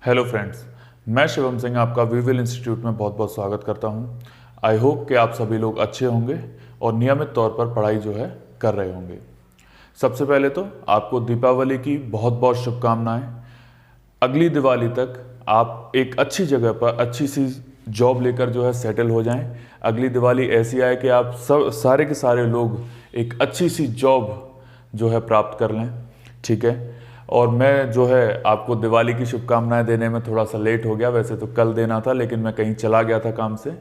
Hello friends, मैं शिवम सिंह आपका weevil institute में बहुत बहुत स्वागत करता हूं। आई होप कि आप सभी लोग अच्छे होंगे और नियमित तौर पर पढ़ाई जो है कर रहे होंगे। सबसे पहले तो आपको दीपावली की बहुत बहुत शुभकामनाएं। अगली दिवाली तक आप एक अच्छी जगह पर अच्छी सी जॉब लेकर जो है सेटल हो जाएं। अगली दिवाली ऐसी आए कि आप सब सारे के सारे लोग एक अच्छी सी जॉब जो है प्राप्त कर लें, ठीक है। और मैं जो है आपको दिवाली की शुभकामनाएं देने में थोड़ा सा लेट हो गया, वैसे तो कल देना था लेकिन मैं कहीं चला गया था काम से,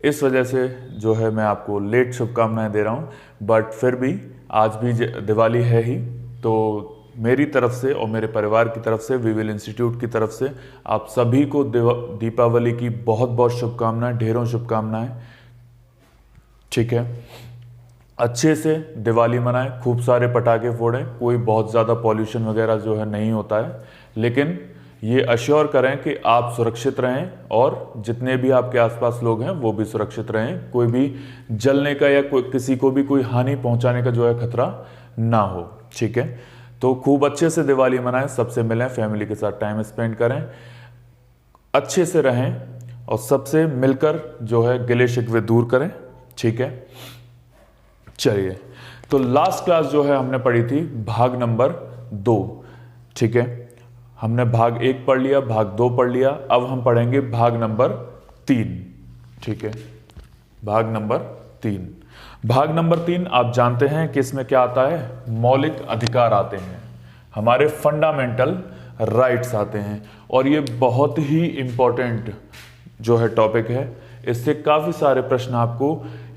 इस वजह से जो है मैं आपको लेट शुभकामनाएं दे रहा हूं। बट फिर भी आज भी दिवाली है ही, तो मेरी तरफ से और मेरे परिवार की तरफ से, वीविल इंस्टीट्यूट की तरफ से आप सभी को दीपावली की बहुत बहुत शुभकामनाएं, ढेरों शुभकामनाएं, ठीक है। अच्छे से दिवाली मनाएं, खूब सारे पटाखे फोड़ें, कोई बहुत ज़्यादा पॉल्यूशन वगैरह जो है नहीं होता है, लेकिन ये अश्योर करें कि आप सुरक्षित रहें और जितने भी आपके आसपास लोग हैं वो भी सुरक्षित रहें, कोई भी जलने का या किसी को भी कोई हानि पहुंचाने का जो है खतरा ना हो, ठीक है। तो खूब अच्छे से दिवाली मनाएं, सबसे मिलें, फैमिली के साथ टाइम स्पेंड करें, अच्छे से रहें और सबसे मिलकर जो है गिले शिकवे दूर करें, ठीक है। चलिए, तो लास्ट क्लास जो है हमने पढ़ी थी भाग नंबर 2, ठीक है। हमने भाग 1 पढ़ लिया, भाग 2 पढ़ लिया, अब हम पढ़ेंगे भाग नंबर 3, ठीक है। भाग नंबर 3, भाग नंबर 3 आप जानते हैं कि इसमें क्या आता है, मौलिक अधिकार आते हैं, हमारे फंडामेंटल राइट्स आते हैं, और ये बहुत ही इंपॉर्टेंट जो है टॉपिक है। इससे काफ़ी सारे प्रश्न आपको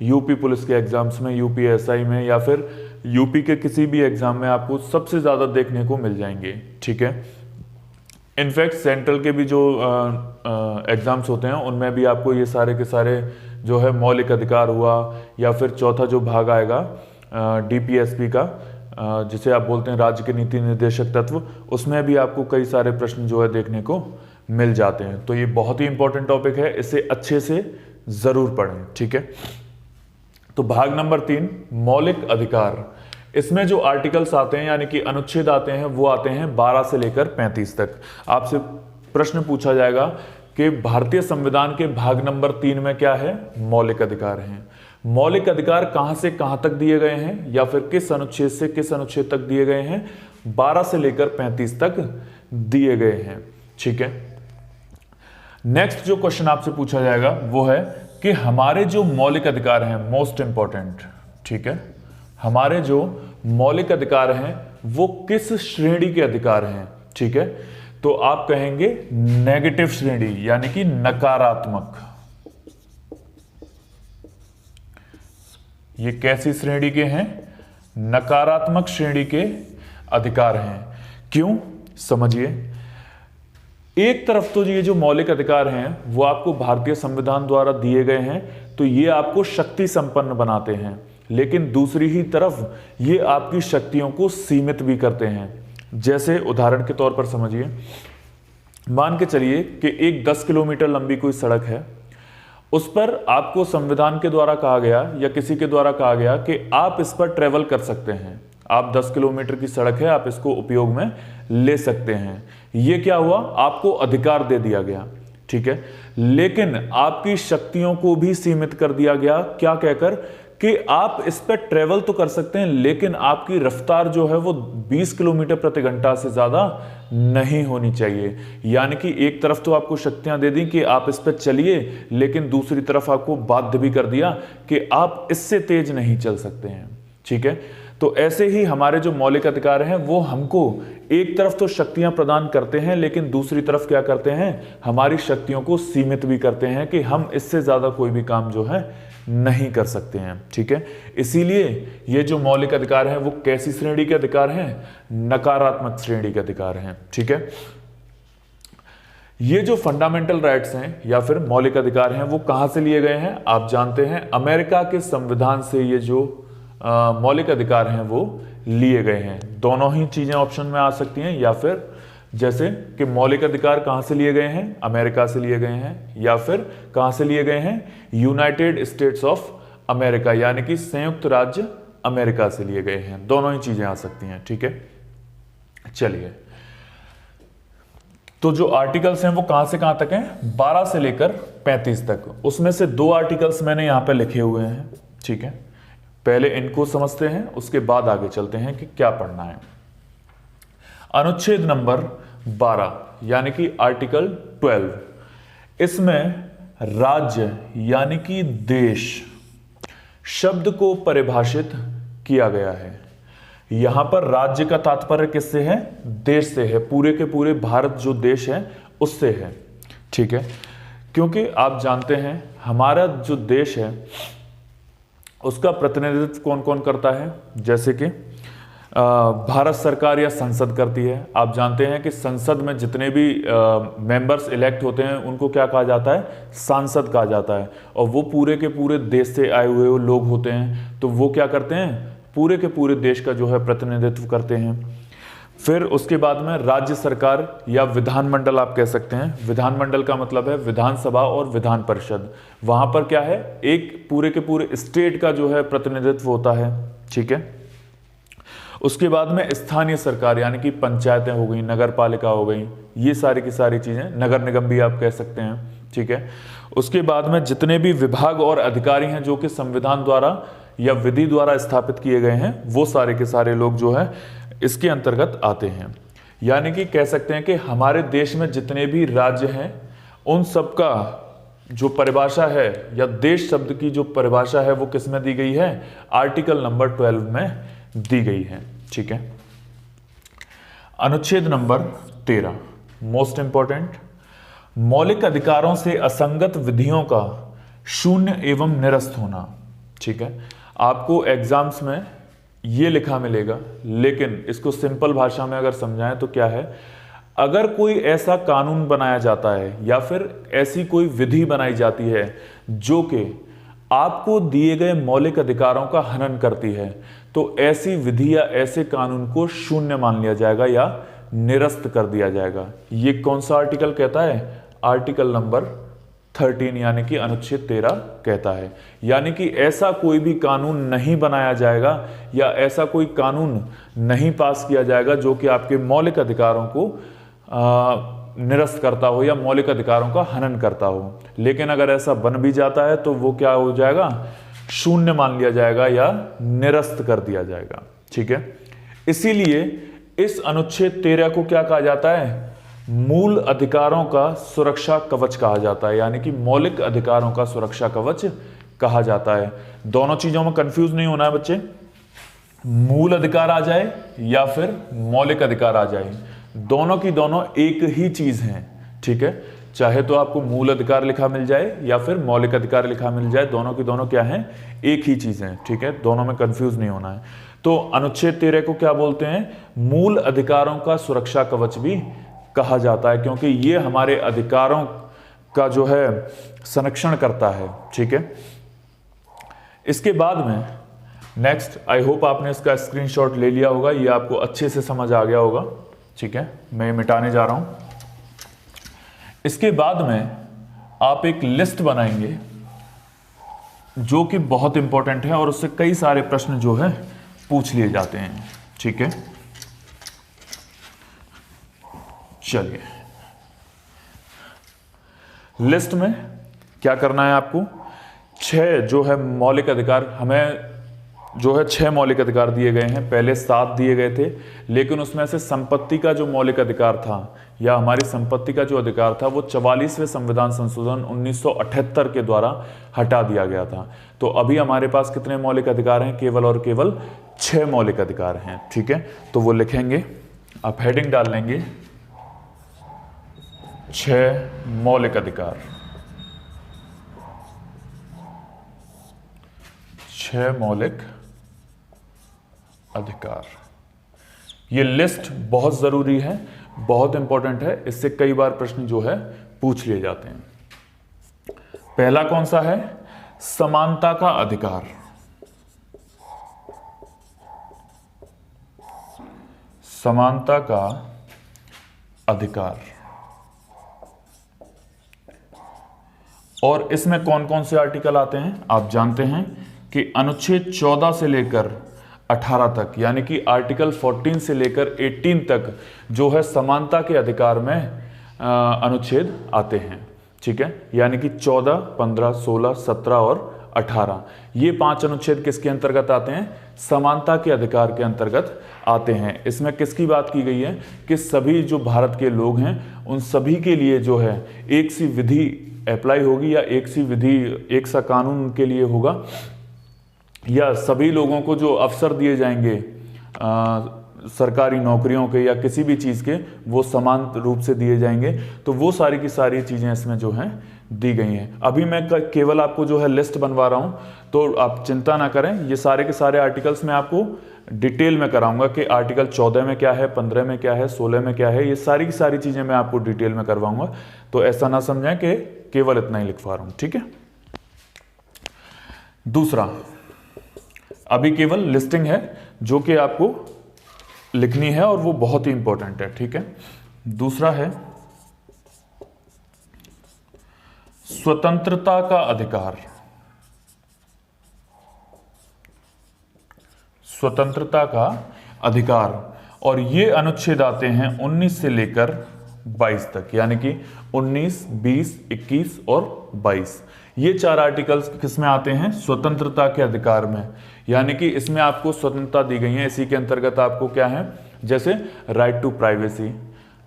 यूपी पुलिस के एग्जाम्स में, यूपीएसआई में या फिर यूपी के किसी भी एग्जाम में आपको सबसे ज़्यादा देखने को मिल जाएंगे, ठीक है। इनफैक्ट सेंट्रल के भी जो एग्जाम्स होते हैं उनमें भी आपको ये सारे के सारे जो है मौलिक अधिकार हुआ, या फिर चौथा जो भाग आएगा डीपीएसपी का, जिसे आप बोलते हैं राज्य के नीति निर्देशक तत्व, उसमें भी आपको कई सारे प्रश्न जो है देखने को मिल जाते हैं। तो ये बहुत ही इंपॉर्टेंट टॉपिक है, इसे अच्छे से जरूर पढ़ें, ठीक है। तो भाग नंबर 3 मौलिक अधिकार, इसमें जो आर्टिकल्स आते हैं यानी कि अनुच्छेद आते हैं वो आते हैं 12 से लेकर 35 तक। आपसे प्रश्न पूछा जाएगा कि भारतीय संविधान के भाग नंबर 3 में क्या है, मौलिक अधिकार हैं। मौलिक अधिकार कहां से कहां तक दिए गए हैं या फिर किस अनुच्छेद से किस अनुच्छेद तक दिए गए हैं, 12 से लेकर 35 तक दिए गए हैं, ठीक है। नेक्स्ट जो क्वेश्चन आपसे पूछा जाएगा वो है कि हमारे जो मौलिक अधिकार हैं, मोस्ट इंपॉर्टेंट, ठीक है, हमारे जो मौलिक अधिकार हैं वो किस श्रेणी के अधिकार हैं, ठीक है। तो आप कहेंगे नेगेटिव श्रेणी यानी कि नकारात्मक। ये कैसी श्रेणी के हैं, नकारात्मक श्रेणी के अधिकार हैं। क्यों, समझिए। एक तरफ तो ये जो मौलिक अधिकार हैं वो आपको भारतीय संविधान द्वारा दिए गए हैं, तो ये आपको शक्ति संपन्न बनाते हैं, लेकिन दूसरी ही तरफ ये आपकी शक्तियों को सीमित भी करते हैं। जैसे उदाहरण के तौर पर समझिए, मान के चलिए कि एक 10 किलोमीटर लंबी कोई सड़क है, उस पर आपको संविधान के द्वारा कहा गया या किसी के द्वारा कहा गया कि आप इस पर ट्रेवल कर सकते हैं, आप 10 किलोमीटर की सड़क है, आप इसको उपयोग में ले सकते हैं। ये क्या हुआ, आपको अधिकार दे दिया गया, ठीक है। लेकिन आपकी शक्तियों को भी सीमित कर दिया गया, क्या कहकर कि आप इस पर ट्रेवल तो कर सकते हैं लेकिन आपकी रफ्तार जो है वो 20 किलोमीटर प्रति घंटा से ज्यादा नहीं होनी चाहिए। यानी कि एक तरफ तो आपको शक्तियां दे दी कि आप इस पर चलिए, लेकिन दूसरी तरफ आपको बाध्य भी कर दिया कि आप इससे तेज नहीं चल सकते हैं, ठीक है। तो ऐसे ही हमारे जो मौलिक अधिकार हैं वो हमको एक तरफ तो शक्तियां प्रदान करते हैं, लेकिन दूसरी तरफ क्या करते हैं, हमारी शक्तियों को सीमित भी करते हैं कि हम इससे ज्यादा कोई भी काम जो है नहीं कर सकते हैं, ठीक है। इसीलिए ये जो मौलिक अधिकार हैं वो कैसी श्रेणी के अधिकार हैं, नकारात्मक श्रेणी के अधिकार हैं, ठीक है। ये जो फंडामेंटल राइट्स हैं या फिर मौलिक अधिकार हैं वो कहां से लिए गए हैं, आप जानते हैं अमेरिका के संविधान से ये जो मौलिक अधिकार हैं वो लिए गए हैं। दोनों ही चीजें ऑप्शन में आ सकती हैं, या फिर जैसे कि मौलिक अधिकार कहां से लिए गए हैं, अमेरिका से लिए गए हैं, या फिर कहां से लिए गए हैं, यूनाइटेड स्टेट्स ऑफ अमेरिका यानी कि संयुक्त राज्य अमेरिका से लिए गए हैं। दोनों ही चीजें आ सकती हैं, ठीक है। चलिए, तो जो आर्टिकल्स हैं वो कहां से कहां तक हैं, 12 से लेकर 35 तक। उसमें से 2 आर्टिकल्स मैंने यहां पे लिखे हुए हैं, ठीक है। पहले इनको समझते हैं, उसके बाद आगे चलते हैं कि क्या पढ़ना है। अनुच्छेद नंबर 12 यानी कि आर्टिकल 12, इसमें राज्य यानी कि देश शब्द को परिभाषित किया गया है। यहां पर राज्य का तात्पर्य किससे है, देश से है, पूरे के पूरे भारत जो देश है उससे है, ठीक है। क्योंकि आप जानते हैं हमारा जो देश है उसका प्रतिनिधित्व कौन कौन करता है, जैसे कि भारत सरकार या संसद करती है। आप जानते हैं कि संसद में जितने भी मेंबर्स इलेक्ट होते हैं उनको क्या कहा जाता है, सांसद कहा जाता है। और वो पूरे के पूरे देश से आए हुए लोग होते हैं, तो वो क्या करते हैं, पूरे के पूरे देश का जो है प्रतिनिधित्व करते हैं। फिर उसके बाद में राज्य सरकार या विधानमंडल आप कह सकते हैं। विधानमंडल का मतलब है विधानसभा और विधान परिषद। वहां पर क्या है, एक पूरे के पूरे स्टेट का जो है प्रतिनिधित्व होता है, ठीक है। उसके बाद में स्थानीय सरकार यानी कि पंचायतें हो गई, नगर पालिका हो गई, ये सारी की सारी चीजें, नगर निगम भी आप कह सकते हैं, ठीक है। उसके बाद में जितने भी विभाग और अधिकारी हैं जो कि संविधान द्वारा या विधि द्वारा स्थापित किए गए हैं, वो सारे के सारे लोग जो है इसके अंतर्गत आते हैं। यानी कि कह सकते हैं कि हमारे देश में जितने भी राज्य हैं उन सबका जो परिभाषा है या देश शब्द की जो परिभाषा है वो किस में दी गई है, आर्टिकल नंबर 12 में दी गई है, ठीक है। अनुच्छेद नंबर 13 मोस्ट इंपॉर्टेंट, मौलिक अधिकारों से असंगत विधियों का शून्य एवं निरस्त होना, ठीक है। आपको एग्जाम्स में ये लिखा मिलेगा, लेकिन इसको सिंपल भाषा में अगर समझाएं तो क्या है, अगर कोई ऐसा कानून बनाया जाता है या फिर ऐसी कोई विधि बनाई जाती है जो कि आपको दिए गए मौलिक अधिकारों का हनन करती है, तो ऐसी विधि या ऐसे कानून को शून्य मान लिया जाएगा या निरस्त कर दिया जाएगा। ये कौन सा आर्टिकल कहता है, आर्टिकल नंबर 13 यानी कि अनुच्छेद 13 कहता है। यानी कि ऐसा कोई भी कानून नहीं बनाया जाएगा या ऐसा कोई कानून नहीं पास किया जाएगा जो कि आपके मौलिक अधिकारों को निरस्त करता हो या मौलिक अधिकारों का हनन करता हो। लेकिन अगर ऐसा बन भी जाता है तो वो क्या हो जाएगा, शून्य मान लिया जाएगा या निरस्त कर दिया जाएगा, ठीक है। इसीलिए इस अनुच्छेद 13 को क्या कहा जाता है, मूल अधिकारों का सुरक्षा कवच कहा जाता है, यानी कि मौलिक अधिकारों का सुरक्षा कवच कहा जाता है। दोनों चीजों में कंफ्यूज नहीं होना है बच्चे, मूल अधिकार आ जाए या फिर मौलिक अधिकार आ जाए, दोनों की दोनों एक ही चीज हैं, ठीक है। चाहे तो आपको मूल अधिकार लिखा मिल जाए या फिर मौलिक अधिकार लिखा मिल जाए, दोनों की दोनों क्या हैं, एक ही चीज हैं, ठीक है। दोनों में कंफ्यूज नहीं होना है। तो अनुच्छेद 13 को क्या बोलते हैं, मूल अधिकारों का सुरक्षा कवच भी कहा जाता है, क्योंकि ये हमारे अधिकारों का जो है संरक्षण करता है, ठीक है। इसके बाद में नेक्स्ट, आई होप आपने इसका स्क्रीनशॉट ले लिया होगा, ये आपको अच्छे से समझ आ गया होगा, ठीक है। मैं मिटाने जा रहा हूं। इसके बाद में आप एक लिस्ट बनाएंगे जो कि बहुत इंपॉर्टेंट है और उससे कई सारे प्रश्न जो है पूछ लिए जाते हैं, ठीक है। चलिए, लिस्ट में क्या करना है आपको, 6 जो है मौलिक अधिकार, हमें जो है 6 मौलिक अधिकार दिए गए हैं। पहले 7 दिए गए थे, लेकिन उसमें से संपत्ति का जो मौलिक अधिकार था या हमारी संपत्ति का जो अधिकार था वो 44वें संविधान संशोधन 1978 के द्वारा हटा दिया गया था। तो अभी हमारे पास कितने मौलिक अधिकार हैं, केवल और केवल 6 मौलिक अधिकार हैं, ठीक है। तो वो लिखेंगे, आप हेडिंग डाल लेंगे 6 मौलिक अधिकार, 6 मौलिक अधिकार। ये लिस्ट बहुत जरूरी है, बहुत इंपॉर्टेंट है, इससे कई बार प्रश्न जो है पूछ लिए जाते हैं। पहला कौन सा है, समानता का अधिकार। समानता का अधिकार। और इसमें कौन कौन से आर्टिकल आते हैं, आप जानते हैं कि अनुच्छेद 14 से लेकर 18 तक, यानी कि आर्टिकल 14 से लेकर 18 तक जो है समानता के अधिकार में अनुच्छेद आते हैं, ठीक है। यानी कि 14, 15, 16, 17 और 18 ये 5 अनुच्छेद किसके अंतर्गत आते हैं? समानता के अधिकार के अंतर्गत आते हैं। इसमें किसकी बात की गई है कि सभी जो भारत के लोग हैं उन सभी के लिए जो है एक सी विधि अप्लाई होगी, या एक सी विधि, एक सा कानून उनके लिए होगा, या सभी लोगों को जो अवसर दिए जाएंगे सरकारी नौकरियों के या किसी भी चीज़ के, वो समान रूप से दिए जाएंगे। तो वो सारी की सारी चीज़ें इसमें जो हैं दी गई हैं। अभी मैं केवल आपको जो है लिस्ट बनवा रहा हूँ, तो आप चिंता ना करें, ये सारे के सारे आर्टिकल्स मैं आपको डिटेल में कराऊंगा कि आर्टिकल 14 में क्या है, 15 में क्या है, 16 में क्या है, ये सारी की सारी चीज़ें मैं आपको डिटेल में करवाऊंगा। तो ऐसा ना समझें कि केवल इतना ही लिखवा रहा हूँ, ठीक है। दूसरा, अभी केवल लिस्टिंग है जो कि आपको लिखनी है और वो बहुत ही इंपॉर्टेंट है, ठीक है। दूसरा है स्वतंत्रता का अधिकार। स्वतंत्रता का अधिकार, और ये अनुच्छेद आते हैं 19 से लेकर 22 तक, यानी कि 19, 20, 21 और 22। ये 4 आर्टिकल्स किसमें आते हैं? स्वतंत्रता के अधिकार में। यानी कि इसमें आपको स्वतंत्रता दी गई है। इसी के अंतर्गत आपको क्या है, जैसे राइट टू प्राइवेसी,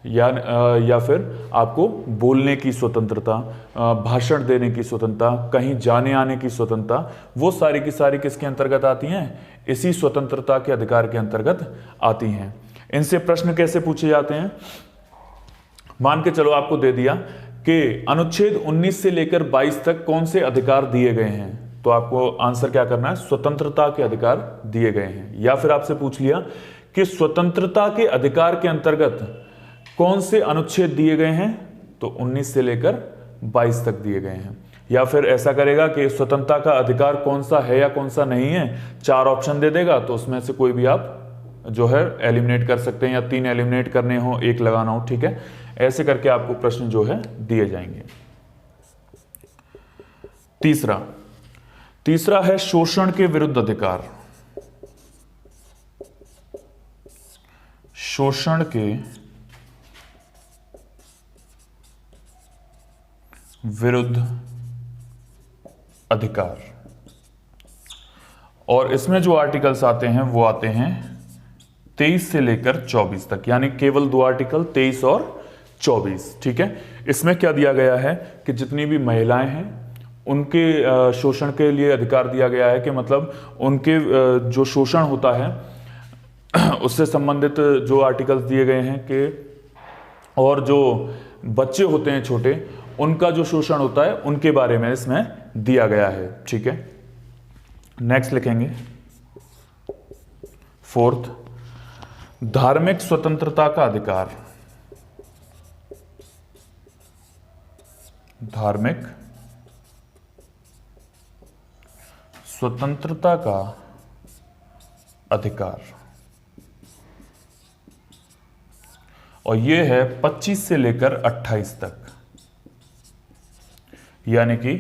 या फिर आपको बोलने की स्वतंत्रता, भाषण देने की स्वतंत्रता, कहीं जाने आने की स्वतंत्रता, वो सारी की सारी किसके अंतर्गत आती हैं? इसी स्वतंत्रता के अधिकार के अंतर्गत आती हैं। इनसे प्रश्न कैसे पूछे जाते हैं? मान के चलो आपको दे दिया कि अनुच्छेद 19 से लेकर 22 तक कौन से अधिकार दिए गए हैं, तो आपको आंसर क्या करना है? स्वतंत्रता के अधिकार दिए गए हैं। या फिर आपसे पूछ लिया कि स्वतंत्रता के अधिकार के अंतर्गत कौन से अनुच्छेद दिए गए हैं, तो 19 से लेकर 22 तक दिए गए हैं। या फिर ऐसा करेगा कि स्वतंत्रता का अधिकार कौन सा है या कौन सा नहीं है, 4 ऑप्शन दे देगा, तो उसमें से कोई भी आप जो है एलिमिनेट कर सकते हैं, या 3 एलिमिनेट करने हो, 1 लगाना हो, ठीक है। ऐसे करके आपको प्रश्न जो है दिए जाएंगे। तीसरा है शोषण के विरुद्ध अधिकार। शोषण के विरुद्ध अधिकार, और इसमें जो आर्टिकल्स आते हैं वो आते हैं 23 से लेकर 24 तक, यानी केवल 2 आर्टिकल 23 और 24, ठीक है। इसमें क्या दिया गया है कि जितनी भी महिलाएं हैं उनके शोषण के लिए अधिकार दिया गया है, कि मतलब उनके जो शोषण होता है उससे संबंधित जो आर्टिकल्स दिए गए हैं कि, और जो बच्चे होते हैं छोटे, उनका जो शोषण होता है उनके बारे में इसमें दिया गया है, ठीक है। नेक्स्ट लिखेंगे 4th, धार्मिक स्वतंत्रता का अधिकार। धार्मिक स्वतंत्रता का अधिकार, और ये है 25 से लेकर 28 तक, यानी कि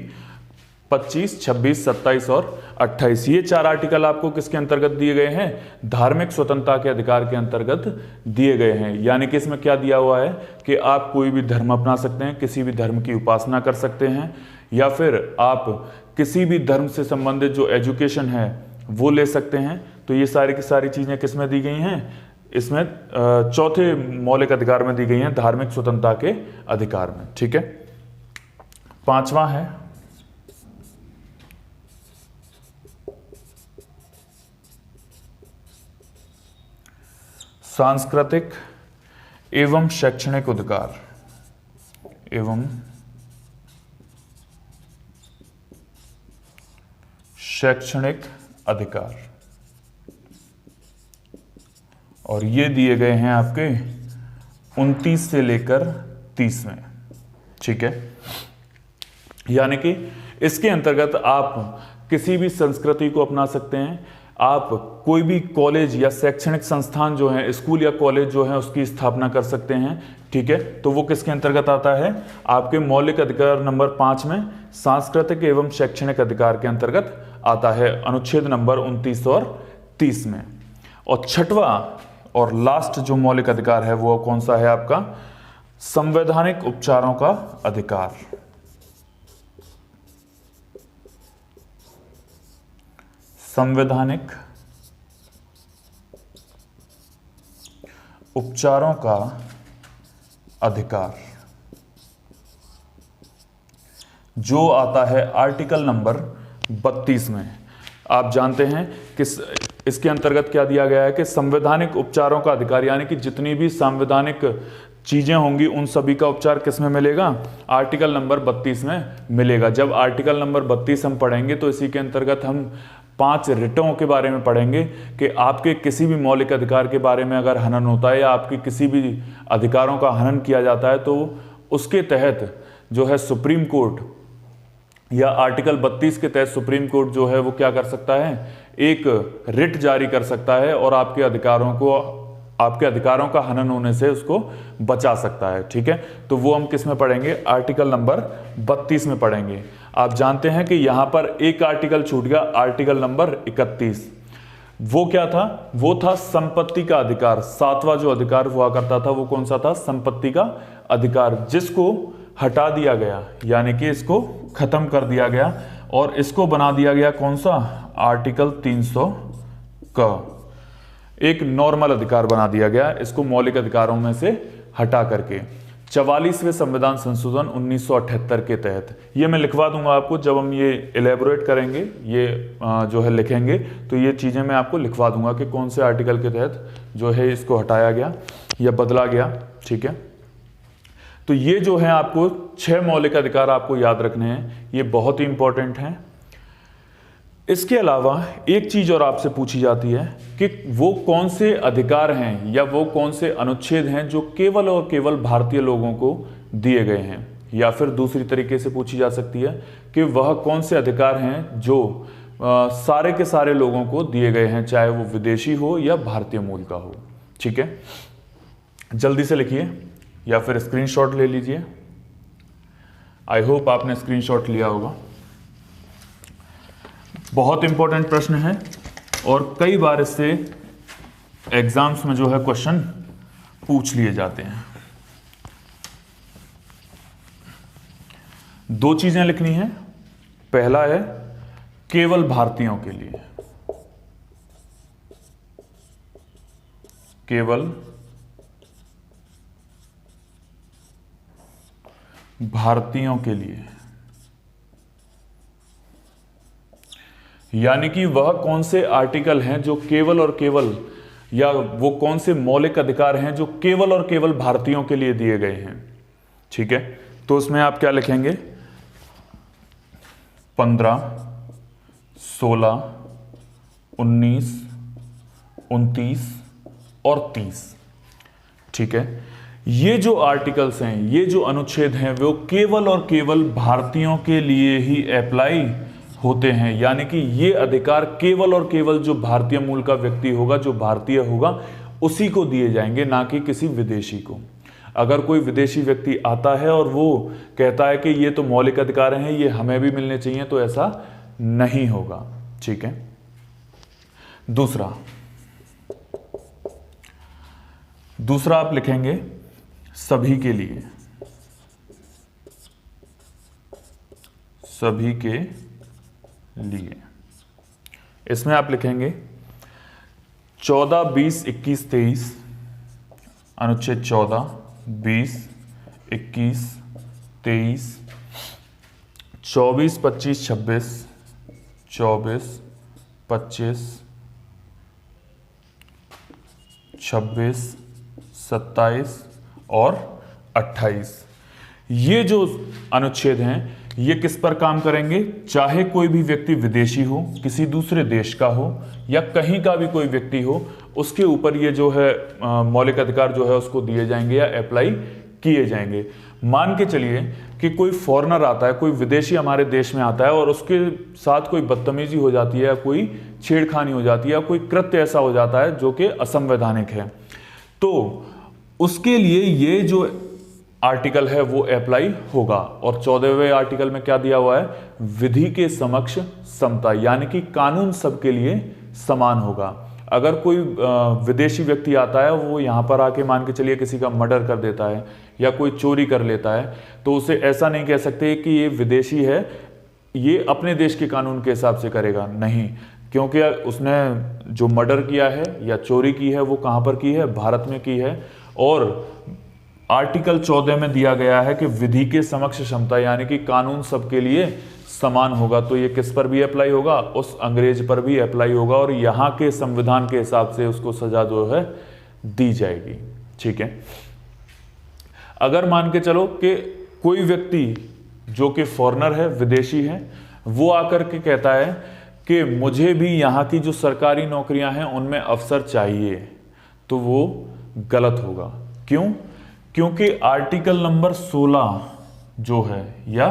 25, 26, 27 और 28। ये 4 आर्टिकल आपको किसके अंतर्गत दिए गए हैं? धार्मिक स्वतंत्रता के अधिकार के अंतर्गत दिए गए हैं। यानी कि इसमें क्या दिया हुआ है कि आप कोई भी धर्म अपना सकते हैं, किसी भी धर्म की उपासना कर सकते हैं, या फिर आप किसी भी धर्म से संबंधित जो एजुकेशन है वो ले सकते हैं। तो ये सारी की सारी चीजें किसमें दी गई हैं? इसमें 4थे मौलिक अधिकार में दी गई हैं, धार्मिक स्वतंत्रता के अधिकार में, ठीक है। 5वां है सांस्कृतिक एवं शैक्षणिक अधिकार। एवं शैक्षणिक अधिकार, और ये दिए गए हैं आपके 29 से लेकर 30 में, ठीक है। यानी कि इसके अंतर्गत आप किसी भी संस्कृति को अपना सकते हैं, आप कोई भी कॉलेज या शैक्षणिक संस्थान जो है, स्कूल या कॉलेज जो है, उसकी स्थापना कर सकते हैं, ठीक है। तो वो किसके अंतर्गत आता है? आपके मौलिक अधिकार नंबर 5 में सांस्कृतिक एवं शैक्षणिक अधिकार के अंतर्गत आता है, अनुच्छेद नंबर 29 और 30 में। और 6वां और लास्ट जो मौलिक अधिकार है वो कौन सा है आपका? संवैधानिक उपचारों का अधिकार। संवैधानिक उपचारों का अधिकार जो आता है आर्टिकल नंबर 32 में। आप जानते हैं कि इसके अंतर्गत क्या दिया गया है कि संवैधानिक उपचारों का अधिकार, यानी कि जितनी भी संवैधानिक चीजें होंगी उन सभी का उपचार किस में मिलेगा? आर्टिकल नंबर 32 में मिलेगा। जब आर्टिकल नंबर 32 हम पढ़ेंगे तो इसी के अंतर्गत हम 5 रिटों के बारे में पढ़ेंगे कि आपके किसी भी मौलिक अधिकार के बारे में अगर हनन होता है या आपके किसी भी अधिकारों का हनन किया जाता है तो उसके तहत जो है सुप्रीम कोर्ट या आर्टिकल 32 के तहत सुप्रीम कोर्ट जो है वो क्या कर सकता है? एक रिट जारी कर सकता है और आपके अधिकारों का हनन होने से उसको बचा सकता है। ठीक है, तो वो हम किस में पढ़ेंगे? आर्टिकल नंबर 32 में पढ़ेंगे। आप जानते हैं कि यहां पर एक आर्टिकल छूट गया, आर्टिकल नंबर 31। वो क्या था? वो था संपत्ति का अधिकार। 7वां जो अधिकार हुआ करता था वो कौन सा था? संपत्ति का अधिकार, जिसको हटा दिया गया, यानी कि इसको खत्म कर दिया गया और इसको बना दिया गया कौन सा? आर्टिकल 300 का एक नॉर्मल अधिकार बना दिया गया, इसको मौलिक अधिकारों में से हटा करके। 44वें संविधान संशोधन 1978 के तहत, ये मैं लिखवा दूंगा आपको जब हम ये इलेबोरेट करेंगे, ये जो है लिखेंगे तो ये चीजें मैं आपको लिखवा दूंगा कि कौन से आर्टिकल के तहत जो है इसको हटाया गया या बदला गया। ठीक है, तो ये जो है आपको 6 मौलिक अधिकार आपको याद रखने हैं, ये बहुत ही इंपॉर्टेंट हैं। इसके अलावा एक चीज और आपसे पूछी जाती है कि वो कौन से अधिकार हैं या वो कौन से अनुच्छेद हैं जो केवल और केवल भारतीय लोगों को दिए गए हैं, या फिर दूसरी तरीके से पूछी जा सकती है कि वह कौन से अधिकार हैं जो सारे के सारे लोगों को दिए गए हैं, चाहे वो विदेशी हो या भारतीय मूल का हो। ठीक है, जल्दी से लिखिए या फिर स्क्रीनशॉट ले लीजिए। आई होप आपने स्क्रीनशॉट लिया होगा। बहुत इंपॉर्टेंट प्रश्न है और कई बार इससे एग्जाम्स में जो है क्वेश्चन पूछ लिए जाते हैं। 2 चीजें लिखनी है। पहला है केवल भारतीयों के लिए, केवल भारतीयों के लिए, यानी कि वह कौन से आर्टिकल हैं जो केवल और केवल, या वो कौन से मौलिक अधिकार हैं जो केवल और केवल भारतीयों के लिए दिए गए हैं। ठीक है, तो उसमें आप क्या लिखेंगे? 15, 16, 19, 29 और 30। ठीक है, ये जो आर्टिकल्स हैं, ये जो अनुच्छेद हैं, वो केवल और केवल भारतीयों के लिए ही अप्लाई होते हैं, यानी कि ये अधिकार केवल और केवल जो भारतीय मूल का व्यक्ति होगा, जो भारतीय होगा, उसी को दिए जाएंगे, ना कि किसी विदेशी को। अगर कोई विदेशी व्यक्ति आता है और वो कहता है कि ये तो मौलिक अधिकार हैं, ये हमें भी मिलने चाहिए, तो ऐसा नहीं होगा। ठीक है, दूसरा आप लिखेंगे सभी के लिए, सभी के लिए। इसमें आप लिखेंगे 14, 20, 21, 23, अनुच्छेद 14, 20, 21, 23, 24, 25, 26, 24, 25, 26, 27 और 28। ये जो अनुच्छेद हैं ये किस पर काम करेंगे? चाहे कोई भी व्यक्ति विदेशी हो, किसी दूसरे देश का हो या कहीं का भी कोई व्यक्ति हो, उसके ऊपर ये जो है मौलिक अधिकार जो है उसको दिए जाएंगे या अप्लाई किए जाएंगे। मान के चलिए कि कोई फॉरेनर आता है, कोई विदेशी हमारे देश में आता है और उसके साथ कोई बदतमीजी हो जाती है या कोई छेड़खानी हो जाती है या कोई कृत्य ऐसा हो जाता है जो कि असंवैधानिक है, तो उसके लिए ये जो आर्टिकल है वो अप्लाई होगा। और 14वें आर्टिकल में क्या दिया हुआ है? विधि के समक्ष समता, यानी कि कानून सबके लिए समान होगा। अगर कोई विदेशी व्यक्ति आता है, वो यहाँ पर आके मान के चलिए किसी का मर्डर कर देता है या कोई चोरी कर लेता है, तो उसे ऐसा नहीं कह सकते कि ये विदेशी है, ये अपने देश के कानून के हिसाब से करेगा, नहीं, क्योंकि उसने जो मर्डर किया है या चोरी की है वो कहाँ पर की है, भारत में की है। और आर्टिकल 14 में दिया गया है कि विधि के समक्ष क्षमता, यानी कि कानून सबके लिए समान होगा। तो ये किस पर भी अप्लाई होगा, उस अंग्रेज पर भी अप्लाई होगा और यहाँ के संविधान के हिसाब से उसको सजा जो है दी जाएगी। ठीक है, अगर मान के चलो कि कोई व्यक्ति जो कि फॉरेनर है, विदेशी है, वो आकर के कहता है कि मुझे भी यहाँ की जो सरकारी नौकरियां हैं उनमें अफसर चाहिए, तो वो गलत होगा। क्यों? क्योंकि आर्टिकल नंबर 16 जो है या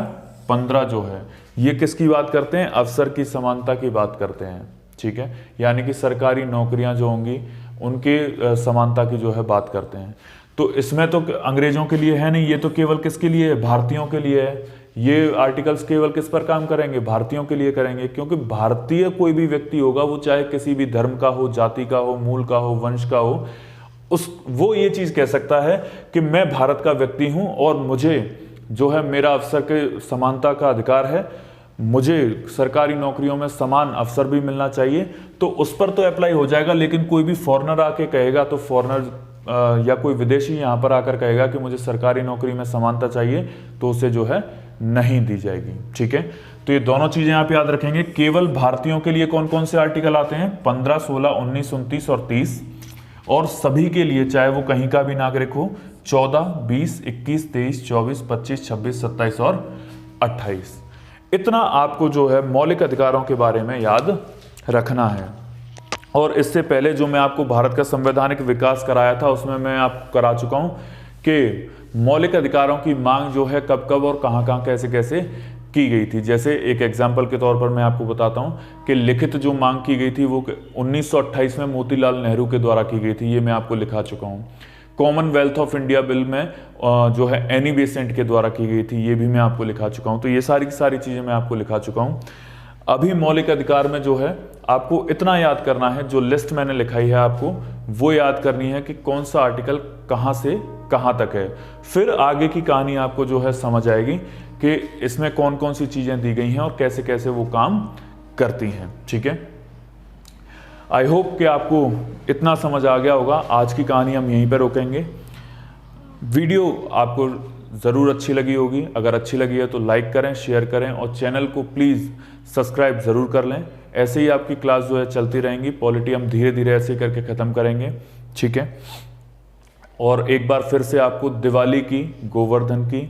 15 जो है, ये किसकी बात करते हैं, अफसर की समानता की बात करते हैं। ठीक है, यानी कि सरकारी नौकरियां जो होंगी उनके समानता की जो है बात करते हैं। तो इसमें तो अंग्रेजों के लिए है नहीं, ये तो केवल किसके लिए है, भारतीयों के लिए है। ये आर्टिकल्स केवल किस पर काम करेंगे, भारतीयों के लिए करेंगे, क्योंकि भारतीय कोई भी व्यक्ति होगा, वो चाहे किसी भी धर्म का हो, जाति का हो, मूल का हो, वंश का हो, वो ये चीज कह सकता है कि मैं भारत का व्यक्ति हूं और मुझे जो है मेरा अफसर के समानता का अधिकार है, मुझे सरकारी नौकरियों में समान अवसर भी मिलना चाहिए, तो उस पर तो अप्लाई हो जाएगा। लेकिन कोई भी फॉरेनर आके कहेगा, तो फॉरेनर या कोई विदेशी यहाँ पर आकर कहेगा कि मुझे सरकारी नौकरी में समानता चाहिए, तो उसे जो है नहीं दी जाएगी। ठीक है, तो ये दोनों चीजें आप याद रखेंगे। केवल भारतीयों के लिए कौन कौन से आर्टिकल आते हैं, 15, 16, 19, 29 और 30, और सभी के लिए चाहे वो कहीं का भी नागरिक हो, 14, 20, 21, 23, 24, 25, 26, 27 और 28। इतना आपको जो है मौलिक अधिकारों के बारे में याद रखना है। और इससे पहले जो मैं आपको भारत का संवैधानिक विकास कराया था, उसमें मैं आपको करा चुका हूं कि मौलिक अधिकारों की मांग जो है कब कब और कहां कहां कैसे कैसे की गई थी। जैसे एक एग्जाम्पल के तौर पर मैं आपको बताता हूं कि लिखित जो मांग की गई थी वो 1928 में मोतीलाल नेहरू के द्वारा की गई थी, ये मैं आपको लिखा चुका हूं। कॉमनवेल्थ ऑफ इंडिया बिल में जो है एनी बेसेंट के द्वारा की गई थी, ये भी मैं आपको लिखा चुका हूं। तो ये सारी की सारी चीजें मैं आपको लिखा चुका हूं। अभी मौलिक अधिकार में जो है आपको इतना याद करना है, जो लिस्ट मैंने लिखाई है आपको वो याद करनी है कि कौन सा आर्टिकल कहां से कहां तक है। फिर आगे की कहानी आपको जो है समझ आएगी कि इसमें कौन कौन सी चीजें दी गई हैं और कैसे कैसे वो काम करती हैं। ठीक है, आई होप कि आपको इतना समझ आ गया होगा। आज की कहानी हम यहीं पर रोकेंगे। वीडियो आपको ज़रूर अच्छी लगी होगी, अगर अच्छी लगी है तो लाइक करें, शेयर करें और चैनल को प्लीज़ सब्सक्राइब ज़रूर कर लें। ऐसे ही आपकी क्लास जो है चलती रहेंगी। पॉलिटी हम धीरे धीरे ऐसे करके ख़त्म करेंगे। ठीक है, और एक बार फिर से आपको दिवाली की, गोवर्धन की,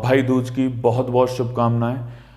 भाई दूज की बहुत बहुत शुभकामनाएं।